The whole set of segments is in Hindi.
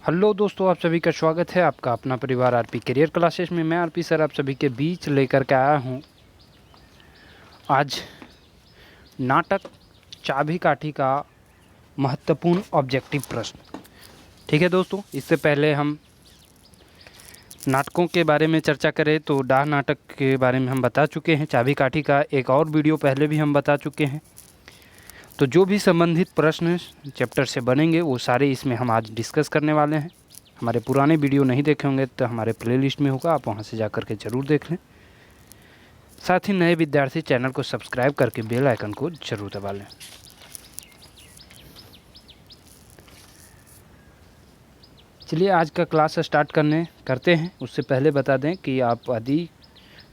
हेलो दोस्तों, आप सभी का स्वागत है आपका अपना परिवार आरपी करियर क्लासेस में। मैं आरपी सर आप सभी के बीच लेकर के आया हूँ आज नाटक चाबी काठी का महत्वपूर्ण ऑब्जेक्टिव प्रश्न। ठीक है दोस्तों, इससे पहले हम नाटकों के बारे में चर्चा करें तो डाह नाटक के बारे में हम बता चुके हैं। चाबी काठी का एक और वीडियो पहले भी हम बता चुके हैं। तो जो भी संबंधित प्रश्न चैप्टर से बनेंगे वो सारे इसमें हम आज डिस्कस करने वाले हैं। हमारे पुराने वीडियो नहीं देखे होंगे तो हमारे प्लेलिस्ट में होगा, आप वहां से जाकर के ज़रूर देख लें। साथ ही नए विद्यार्थी चैनल को सब्सक्राइब करके बेल आइकन को जरूर दबा लें। चलिए आज का क्लास स्टार्ट करते हैं। उससे पहले बता दें कि आप यदि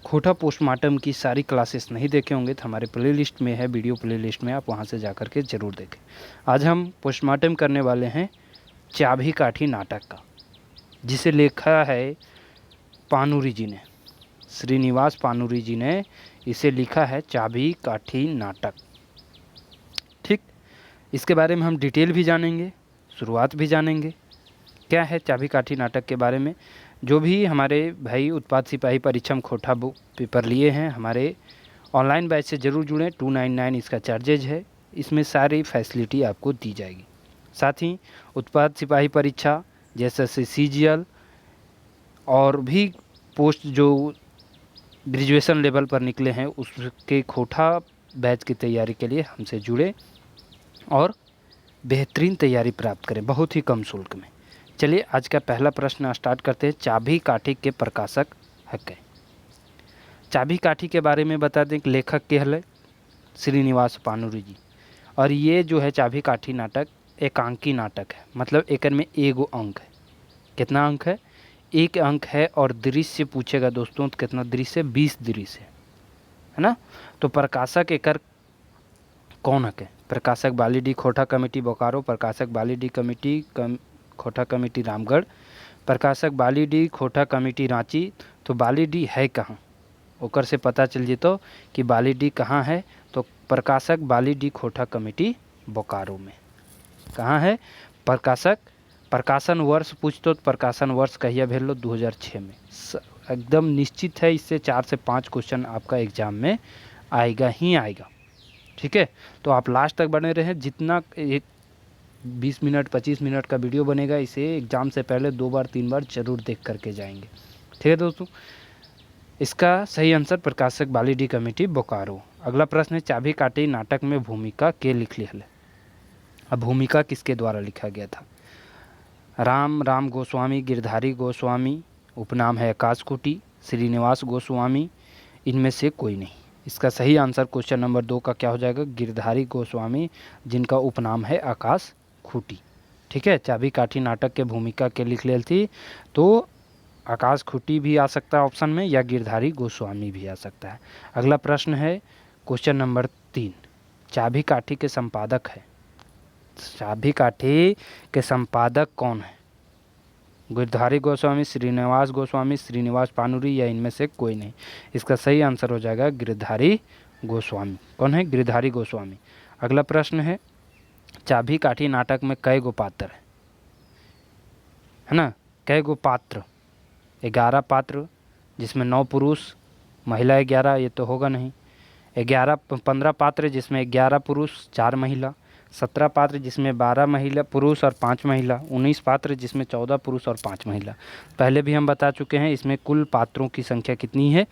खोटा पोस्टमार्टम की सारी क्लासेस नहीं देखे होंगे तो हमारे प्लेलिस्ट में है, वीडियो प्लेलिस्ट में, आप वहां से जाकर के ज़रूर देखें। आज हम पोस्टमार्टम करने वाले हैं चाबी काठी नाटक का, जिसे लिखा है पानुरी जी ने, श्रीनिवास पानुरी जी ने इसे लिखा है चाबी काठी नाटक। ठीक, इसके बारे में हम डिटेल भी जानेंगे, शुरुआत भी जानेंगे क्या है चाबी काठी नाटक के बारे में। जो भी हमारे भाई उत्पाद सिपाही परीक्षम खोटा बुक पेपर लिए हैं हमारे ऑनलाइन बैच से ज़रूर जुड़ें। 299 इसका चार्जेज है, इसमें सारी फैसिलिटी आपको दी जाएगी। साथ ही उत्पाद सिपाही परीक्षा जैसे CGL और भी पोस्ट जो ग्रेजुएशन लेवल पर निकले हैं उसके खोटा बैच की तैयारी के लिए हमसे जुड़े और बेहतरीन तैयारी प्राप्त करें बहुत ही कम शुल्क में। चलिए आज का पहला प्रश्न स्टार्ट करते हैं। चाबी काठी के प्रकाशक है क्या? चाबी काठी के बारे में बता दें कि लेखक के है श्रीनिवास पानुरी जी, और ये जो है चाबी काठी नाटक एकांकी नाटक है, मतलब एक में एगो अंक है। कितना अंक है? एक अंक है। और दृश्य पूछेगा दोस्तों तो कितना दृश्य? 20 दृश्य है ना। तो प्रकाशक एकर कौन है? प्रकाशक बाली डी खोटा कमेटी बोकारो, प्रकाशक बाली डी कमेटी खोटा कमेटी रामगढ़, प्रकाशक बाली डी खोटा कमेटी रांची। तो बाली डी है कहाँ, ओकर से पता चल जेतो कि बाली डी कहाँ है। तो प्रकाशक बाली डी खोटा कमेटी बोकारो में। कहाँ है प्रकाशक? प्रकाशन वर्ष पूछतो तो प्रकाशन वर्ष कहिया भेल लो? 2006 में। एकदम निश्चित है, इससे 4 से 5 क्वेश्चन आपका एग्जाम में आएगा ही आएगा। ठीक है, तो आप लास्ट तक बने रहें। जितना एक 20 मिनट 25 मिनट का वीडियो बनेगा, इसे एग्ज़ाम से पहले 2 बार 3 बार जरूर देख करके जाएंगे। ठीक है दोस्तों, इसका सही आंसर प्रकाशक बाली डी कमेटी बोकारो। अगला प्रश्न है चाबी काठी नाटक में भूमिका के लिख लिया। अब भूमिका किसके द्वारा लिखा गया था? राम गोस्वामी, गिरधारी गोस्वामी, उपनाम है आकाश खूटी, श्रीनिवास गोस्वामी, इनमें से कोई नहीं। इसका सही आंसर क्वेश्चन नंबर 2 का क्या हो जाएगा? गिरधारी गोस्वामी, जिनका उपनाम है आकाश खूटी। ठीक है, चाबी काठी नाटक के भूमिका के लिख ले थी तो आकाश खूटी भी आ सकता है ऑप्शन में, या गिरधारी गोस्वामी भी आ सकता है। अगला प्रश्न है क्वेश्चन नंबर 3, चाबी काठी के संपादक है। चाबी काठी के संपादक कौन है? गिरधारी गोस्वामी, श्रीनिवास गोस्वामी, श्रीनिवास पानुरी, या इनमें से कोई नहीं। इसका सही आंसर हो जाएगा गिरधारी गोस्वामी। कौन है? गिरधारी गोस्वामी। अगला प्रश्न है चाबी काठी नाटक में कई गो पात्र है ना? कई गो पात्र? 11 पात्र, जिसमें 9 पुरुष, महिला 11, ये तो होगा नहीं। 15 पात्र जिसमें 11 पुरुष 4 महिला, 17 पात्र जिसमें 12 महिला पुरुष और 5 महिला, 19 पात्र जिसमें 14 पुरुष और 5 महिला। पहले भी हम बता चुके हैं इसमें कुल पात्रों की संख्या कितनी है,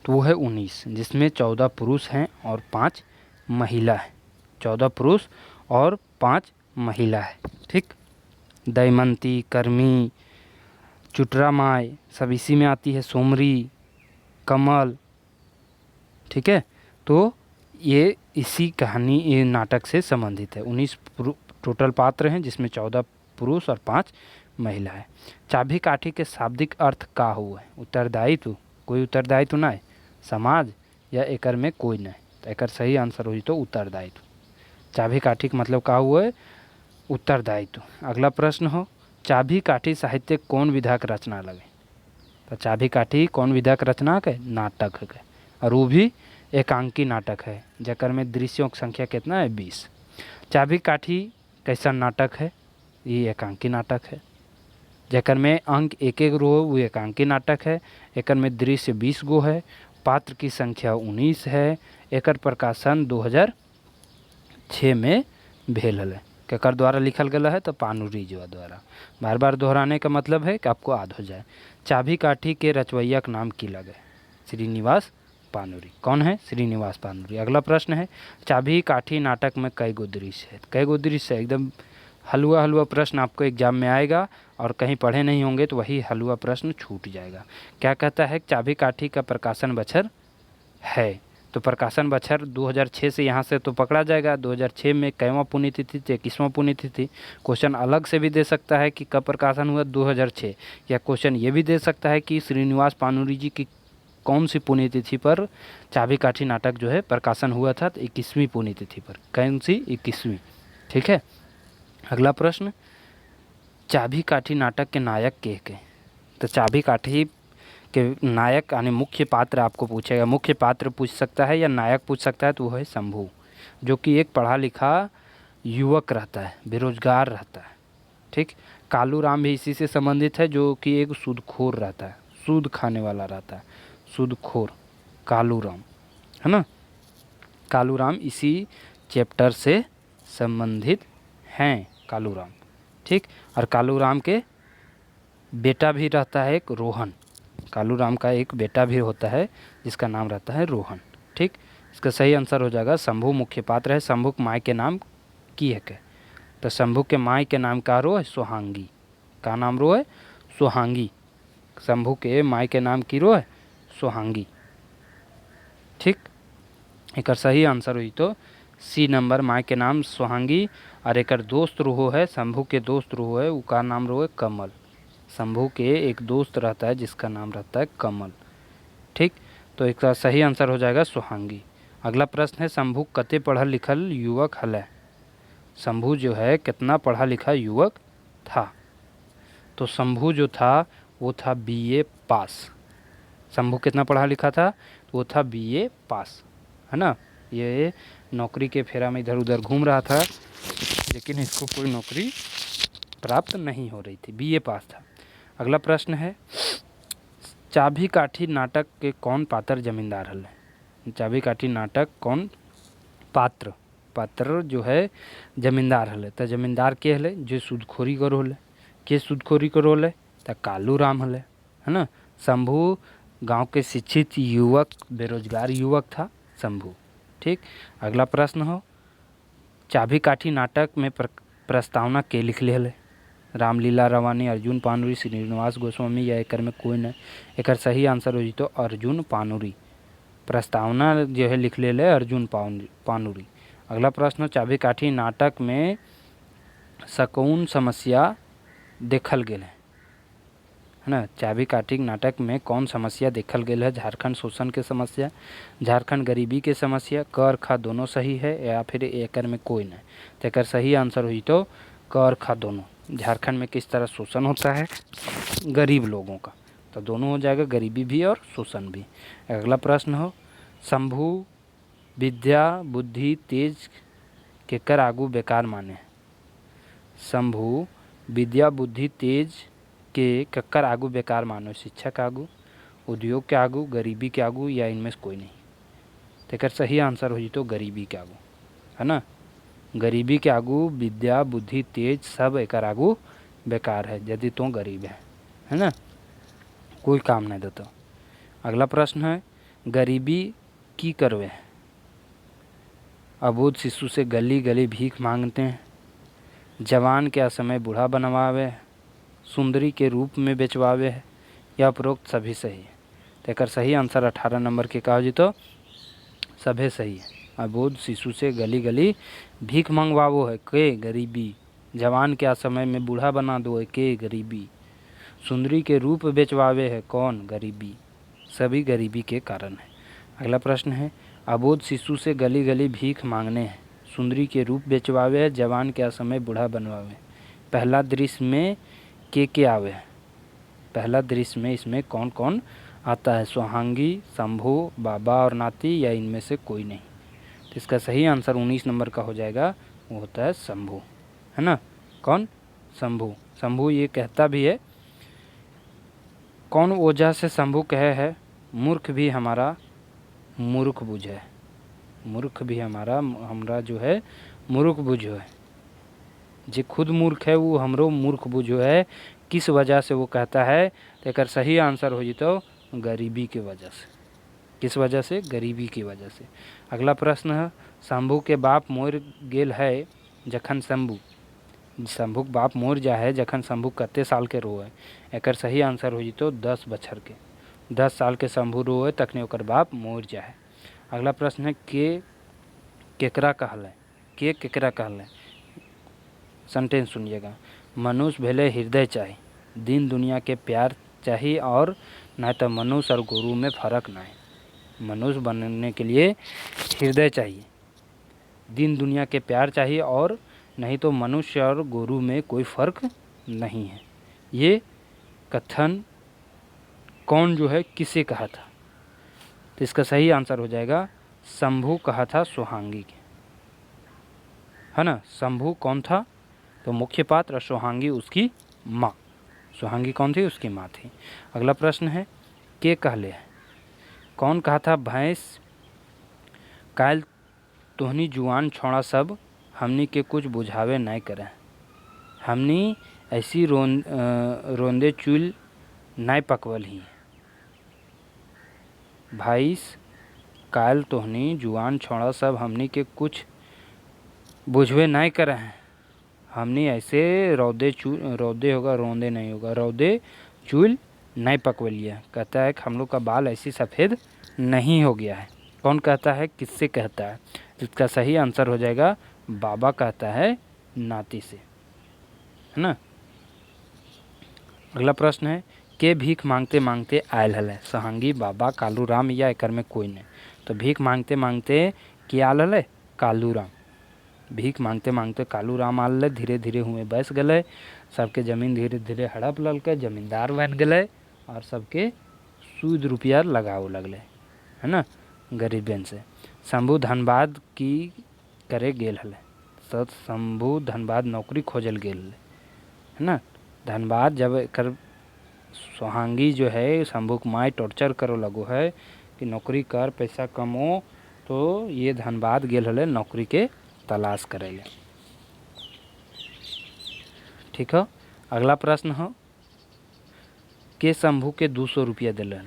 तो वो है 19, जिसमें 14 पुरुष हैं और 5 महिला है। 14 पुरुष और 5 महिला है। ठीक, दमयंती, कर्मी, चुटरा माई सब इसी में आती है, सोमरी, कमल। ठीक है, तो ये इसी कहानी ये नाटक से संबंधित है। 19 टोटल पात्र हैं जिसमें 14 पुरुष और 5 महिला है। चाबी काठी के शाब्दिक अर्थ का हुआ है? उत्तरदायित्व, कोई उत्तरदायित्व ना है, समाज, या एकर में कोई नहीं। तो एकर सही आंसर हुई तो उत्तरदायित्व। चाबी काठी का मतलब का हुआ है? उत्तरदायित्व। अगला प्रश्न हो चाबी काठी साहित्य कौन विधा के रचना लगे? तो चाबी काठी कौन विधा के रचना के? नाटक है, और वो भी एकांकी नाटक है, जकर में दृश्यों की संख्या कितना है? 20। चाबी काठी कैसा नाटक है? ये एकांकी नाटक है। जेकर में अंक एक एक रो वो एकांकी नाटक है। एकर में दृश्य 20 गो है। पात्र की संख्या 19 है। एकर प्रकाशन 2006 में भेल है। केकर द्वारा लिखल गया है तो पानुरी जी द्वारा। बार बार दोहराने का मतलब है कि आपको याद हो जाए। चाबी काठी के रचवैया का नाम की लगे? श्रीनिवास पानुरी। कौन है? श्रीनिवास पानुरी। अगला प्रश्न है, चाबी काठी नाटक में कई गो दृश्य है? कई गो दृश्य है? एकदम हलवा हलवा प्रश्न आपको एग्जाम में आएगा और कहीं पढ़े नहीं होंगे तो वही हलवा प्रश्न छूट जाएगा। क्या कहता है? चाबी काठी का प्रकाशन बछर है, तो प्रकाशन बछर 2006 से यहाँ से तो पकड़ा जाएगा। 2006 में कैवां पुण्यतिथि थी, 21वां पुण्यतिथि? क्वेश्चन अलग से भी दे सकता है कि कब प्रकाशन हुआ 2006, या क्वेश्चन ये भी दे सकता है कि श्रीनिवास पानुरी जी की कौन सी पुण्यतिथि पर चाबी काठी नाटक जो है प्रकाशन हुआ था, तो 21वीं पुण्यतिथि पर। कौन सी? 21वीं। ठीक है। अगला प्रश्न, चाबी काठी नाटक के नायक के? तो चाबी काठी के नायक यानी मुख्य पात्र आपको पूछेगा। मुख्य पात्र पूछ सकता है या नायक पूछ सकता है, तो वो है शंभू, जो कि एक पढ़ा लिखा युवक रहता है, बेरोजगार रहता है। ठीक। कालू राम भी इसी से संबंधित है, जो कि एक सूदखोर रहता है, सूद खाने वाला रहता है, सूदखोर कालू राम, है ना। कालू राम इसी चैप्टर से संबंधित हैं, कालू राम। ठीक। और कालू राम के बेटा भी रहता है एक रोहन। कालू राम का एक बेटा भी होता है जिसका नाम रहता है रोहन। ठीक। इसका सही आंसर हो जाएगा शंभू मुख्य पात्र है। शंभू के माई के नाम की है के? तो शंभू के माई के नाम का रो है सोहांगी। का नाम रो है? सोहांगी। शंभू के माई के नाम की रो है सोहांगी। ठीक। एक सही आंसर हुई तो सी नंबर, माई के नाम सोहांगी। और एक दोस्त रूहो है, शंभू के दोस्त रूहो है, उसका नाम रो है कमल। शंभू के एक दोस्त रहता है जिसका नाम रहता है कमल। ठीक। तो इसका सही आंसर हो जाएगा सोहांगी। अगला प्रश्न है, शंभू कते पढ़ल लिखल युवक हल? शंभू जो है कितना पढ़ा लिखा युवक था? तो शंभू जो था वो था BA पास। शंभू कितना पढ़ा लिखा था? वो था BA पास, है ना। ये नौकरी के फेरा में इधर उधर घूम रहा था, लेकिन इसको कोई नौकरी प्राप्त नहीं हो रही थी, BA पास था। अगला प्रश्न है, चाबी काठी नाटक के कौन पात्र जमींदार हल? चाबी काठी नाटक कौन पात्र जो है जमींदार हल? तो जमींदार के हल? जो सूदखोरी करो हल। के सूदखोरी करो हल? तो कालू राम हल, है ना। शंभू गांव के शिक्षित युवक, बेरोजगार युवक था शंभू। ठीक। अगला प्रश्न हो, चाबी काठी नाटक में प्रस्तावना के लिखले हल? रामलीला रवानी, अर्जुन पानुरी, श्रीनिवास गोस्वामी, या एकर में कोई नहीं? एक सही आंसर हो तो अर्जुन पानुरी। प्रस्तावना जो है लिख ले अर्जुन पानुरी। अगला प्रश्न, चाबी काठी नाटक में सकौन समस्या देखल गेल है ना। चाबी काठी नाटक में कौन समस्या देखल गेल है? झारखंड शोषण के समस्या, झारखंड गरीबी के समस्या, कर खा दोनों सही है, या फिर एकर में कोई नहीं? तो एकर सही आंसर हुई तो कर खा दोनों। झारखंड में किस तरह शोषण होता है गरीब लोगों का, तो दोनों हो जाएगा, गरीबी भी और शोषण भी। अगला प्रश्न हो, शंभू विद्या बुद्धि तेज केकर आगू बेकार माने? शंभू विद्या बुद्धि तेज के कक्कर आगू बेकार मानो? शिक्षा के आगू, उद्योग के आगू, गरीबी के आगू, या इनमें से कोई नहीं? तो एक सही आंसर हो तो गरीबी के आगू, है ना। गरीबी के आगू विद्या बुद्धि तेज सब एक आगू बेकार है, यदि तो गरीब है ना, कोई काम नहीं देता। अगला प्रश्न है, गरीबी की करवे? अबोध शिशु से गली गली भीख मांगते हैं, जवान के असमय बूढ़ा बनवावे, सुंदरी के रूप में बेचवावे है, या उपरोक्त सभी सही है? तो एक सही आंसर 18 नंबर के कहा जी तो सभी सही है। अबोध शिशु से गली गली भीख मंगवावो है के गरीबी, जवान के असमय में बूढ़ा बना दो है के गरीबी, सुंदरी के रूप बेचवावे है कौन? गरीबी। सभी गरीबी के कारण है। अगला प्रश्न है, अबोध शिशु से गली गली भीख मांगने हैं, सुंदरी के रूप बेचवावे है, जवान के असमय बूढ़ा बनवावे। पहला दृश्य में के आवे है? पहला दृश्य में इसमें कौन कौन आता है? सोहांगी, शंभू, बाबा और नाती, या इनमें से कोई नहीं? तो इसका सही आंसर 19 नंबर का हो जाएगा, वो होता है शंभू, है ना। कौन? शंभू। शंभू ये कहता भी है, कौन ओझा से शंभू कहे है, मूर्ख भी हमारा मूर्ख बुझे। मूर्ख भी हमरा जो है मूर्ख बुझो है। जे खुद मूर्ख है वो हमरो मूर्ख बुझो है। किस वजह से वो कहता है, तो एक सही आंसर हो जितो गरीबी के वजह से। किस वजह से? गरीबी की वजह से। अगला प्रश्न है, शंभू के बाप मोर गेल है जखन शंभूक बाप मोर जा है जखन शंभू कते साल के रोए। एक सही आंसर हो जितो 10 बछर के। 10 साल के शंभू रोए तखने ओकर बाप मोर जा है। अगला प्रश्न है, केकरा कहल है। केकरा कहल है। सेंटेंस सुनिएगा। मनुष्य भेले हृदय चाहिए, दिन दुनिया के प्यार चाहिए, और न तो मनुष्य और गुरु में फर्क ना है। मनुष्य बनने के लिए हृदय चाहिए, दिन दुनिया के प्यार चाहिए, और नहीं तो मनुष्य और गुरु में कोई फर्क नहीं है। ये कथन कौन जो है किसे कहा था? तो इसका सही आंसर हो जाएगा शंभू कहा था सुहांगी के, है ना। शंभू कौन था? तो मुख्य पात्र, और सुहांगी उसकी माँ। सुहांगी कौन थी? उसकी माँ थी। अगला प्रश्न है, के कहले है। कौन कहा था भैंस काल तोहनी जुआन छोड़ा सब, हमनी के कुछ बुझावे नहीं करे। हमनी ऐसी रोंदे चूल नहीं पकवल ही। भैंस काल तोहनी जुआन छोड़ा सब, हमनी के कुछ बुझवे नहीं करे हैं। हमनी ऐसे रौदे नहीं होगा, रौदे चूल नहीं पकवलिया। कहता है कि हम लोग का बाल ऐसी सफ़ेद नहीं हो गया है। कौन कहता है? किससे कहता है? इसका सही आंसर हो जाएगा बाबा कहता है नाती से, है ना। अगला प्रश्न है, के भीख मांगते मांगते आयल हल है। सुहांगी, बाबा, कालू राम, या एकर में कोई नहीं। तो भीख मांगते मांगते के आल हल है? कालू राम। भीख मांगते मांगते कालू राम आल, धीरे धीरे हुए बैस गए। सबके जमीन धीरे धीरे हड़प ललके, जमींदार बन गए, और सबके सूद रुपया लगाओ लगले, है ना, गरीबन से। शंभू धनबाद की करे गेल हले। तो शंभू धनबाद नौकरी खोजल गेल, है ना। धनबाद जब कर सुहांगी जो है शंभू को माय टॉर्चर करो लगो है कि नौकरी कर, पैसा कमो, तो ये धनबाद गेल हले नौकरी के तलाश करेले। ठीक है। अगला प्रश्न हो, के शंभू के 200 रुपया दिले।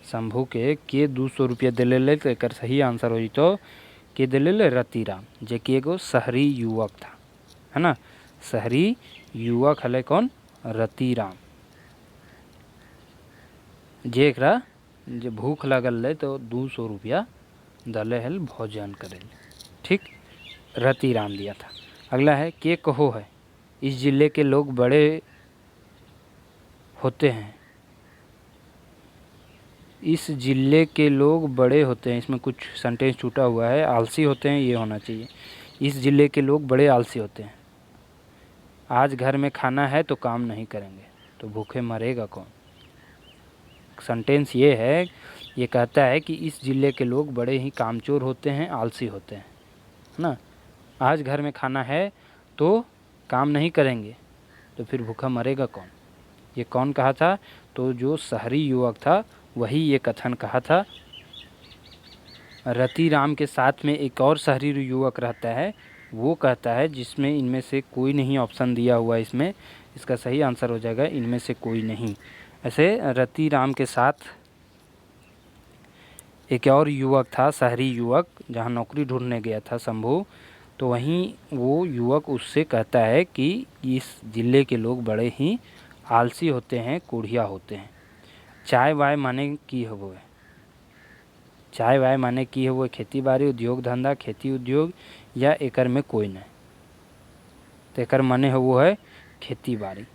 शंभू के 200 रुपया दिले, तो एक सही आंसर हो तो के दिले रतिराम, जे कि एगो शहरी युवक था, है ना। शहरी युवक हले कौन? रतिराम। जे एकरा जे भूख लगल है तो 200 रुपया दले हल भोजन करे। ठीक, रतिराम दिया था। अगला है, के कहो है इस जिले के लोग बड़े होते हैं। इस जिले के लोग बड़े होते हैं, इसमें कुछ सेंटेंस छूटा हुआ है, आलसी होते हैं ये होना चाहिए। इस जिले के लोग बड़े आलसी होते हैं। आज घर में खाना है तो काम नहीं करेंगे, तो भूखे मरेगा कौन। सेंटेंस ये है, ये कहता है कि इस जिले के लोग बड़े ही कामचोर होते हैं, आलसी होते हैं, है ना। आज घर में खाना है तो काम नहीं करेंगे, तो फिर भूखा मरेगा कौन। ये कौन कहा था? तो जो शहरी युवक था वही ये कथन कहा था। रतिराम के साथ में एक और शहरी युवक रहता है, वो कहता है, जिसमें इनमें से कोई नहीं ऑप्शन दिया हुआ है इसमें। इसका सही आंसर हो जाएगा इनमें से कोई नहीं। ऐसे रतिराम के साथ एक और युवक था, शहरी युवक, जहाँ नौकरी ढूंढने गया था शंभू। तो वहीं वो युवक उससे कहता है कि इस ज़िले के लोग बड़े ही आलसी होते हैं, कोढ़िया होते हैं। चाय वाय माने की हो है? चाय वाय माने की हो? खेती बाड़ी, उद्योग धंधा, खेती उद्योग, या एकर में कोई नहीं। तो एकर माने हो वो है खेती बाड़ी।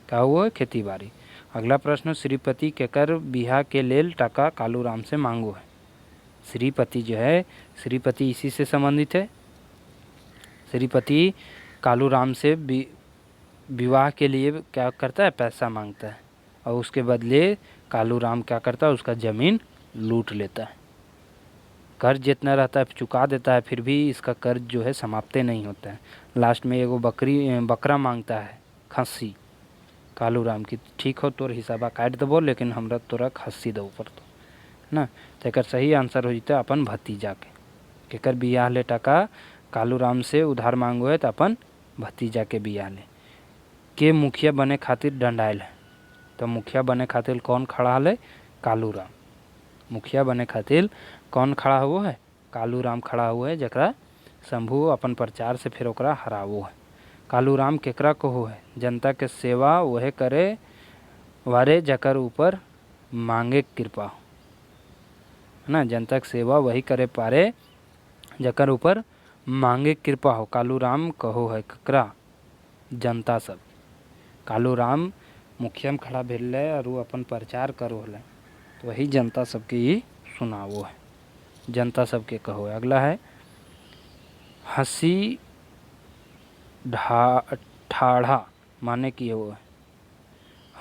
का हुआ है? खेती बाड़ी। अगला प्रश्न, श्रीपति केकर बिहा के लेल टाका कालू राम से मांगो है। श्रीपति जो है, श्रीपति इसी से संबंधित है। श्रीपति कालू राम से विवाह के लिए क्या करता है? पैसा मांगता है, और उसके बदले कालू राम क्या करता है? उसका ज़मीन लूट लेता है। कर्ज जितना रहता है चुका देता है, फिर भी इसका कर्ज जो है समाप्त नहीं होता है। लास्ट में एगो बकरा मांगता है खस्सी कालू राम की, ठीक हो तोर हिसाबा काट देबो लेकिन हमरा तोरा खस्सी दो ऊपर तो ना। तो एक सही आंसर हो जते अपन भतीजा के, केकर बियाह ले टका कालू राम से उधार मांगो है तो अपन भतीजा के बियाह ले। के मुखिया बने खातिर डंडायल है, तो मुखिया बने खातिर कौन खड़ा है? कालू राम। मुखिया बने खातिर कौन खड़ा हुआ है? कालू राम खड़ा हुआ है, जकरा शंभू अपन प्रचार से फिर ओकरा हरावो है। कालू राम केकरा कहो है? जनता के सेवा वह करे वारे जकर ऊपर मांगे कृपा हो, है ना। जनता की सेवा वही करे पारे जकर ऊपर मांगे कृपा हो। कालू राम कहो है ककरा? जनता सब। कालू राम मुखिया में खड़ा भेल और वो अपन प्रचार करो है, तो वही जनता सबके ही सुनावो है, जनता सबके कहो है। अगला है हंसी ठाढ़ा माने किए हुआ है।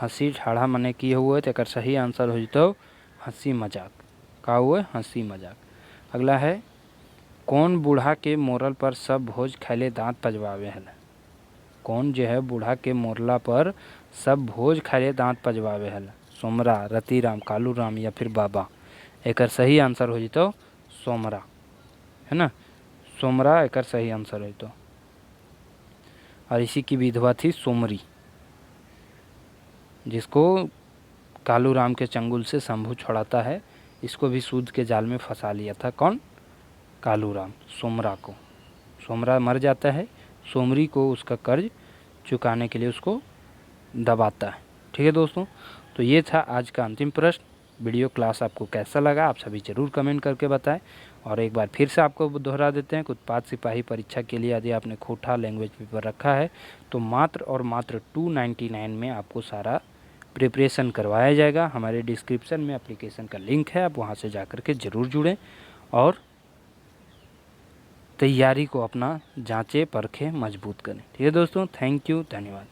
हंसी ठाढ़ा माने किए हुए तो एक सही आंसर हो जतो हंसी मजाक। का हुआ है? हंसी मजाक। अगला है कौन बूढ़ा के मोरल पर सब भोज खैले दांत पजवावे है? कौन जो है बूढ़ा के मोरला पर सब भोज खैले दांत पजवावे है? सोमरा, रतिराम, कालू राम या फिर बाबा। एक सही आंसर हो जतो सोमरा, है ना। सोमरा एक सही आंसर हो जतो। और इसी की विधवा थी सोमरी, जिसको कालू राम के चंगुल से शंभू छुड़ाता है। इसको भी सूद के जाल में फंसा लिया था कौन? कालू राम। सोमरा को, सोमरा मर जाता है, सोमरी को उसका कर्ज चुकाने के लिए उसको दबाता है। ठीक है दोस्तों, तो ये था आज का अंतिम प्रश्न। वीडियो क्लास आपको कैसा लगा आप सभी ज़रूर कमेंट करके बताएं। और एक बार फिर से आपको दोहरा देते हैं कि उत्पाद सिपाही परीक्षा के लिए यदि आपने खोटा लैंग्वेज पेपर रखा है तो मात्र और मात्र 299 में आपको सारा प्रिपरेशन करवाया जाएगा। हमारे डिस्क्रिप्शन में एप्लीकेशन का लिंक है, आप वहां से जाकर के ज़रूर जुड़ें और तैयारी को अपना जांचें परखें मजबूत करें। ठीक है दोस्तों, थैंक यू, धन्यवाद।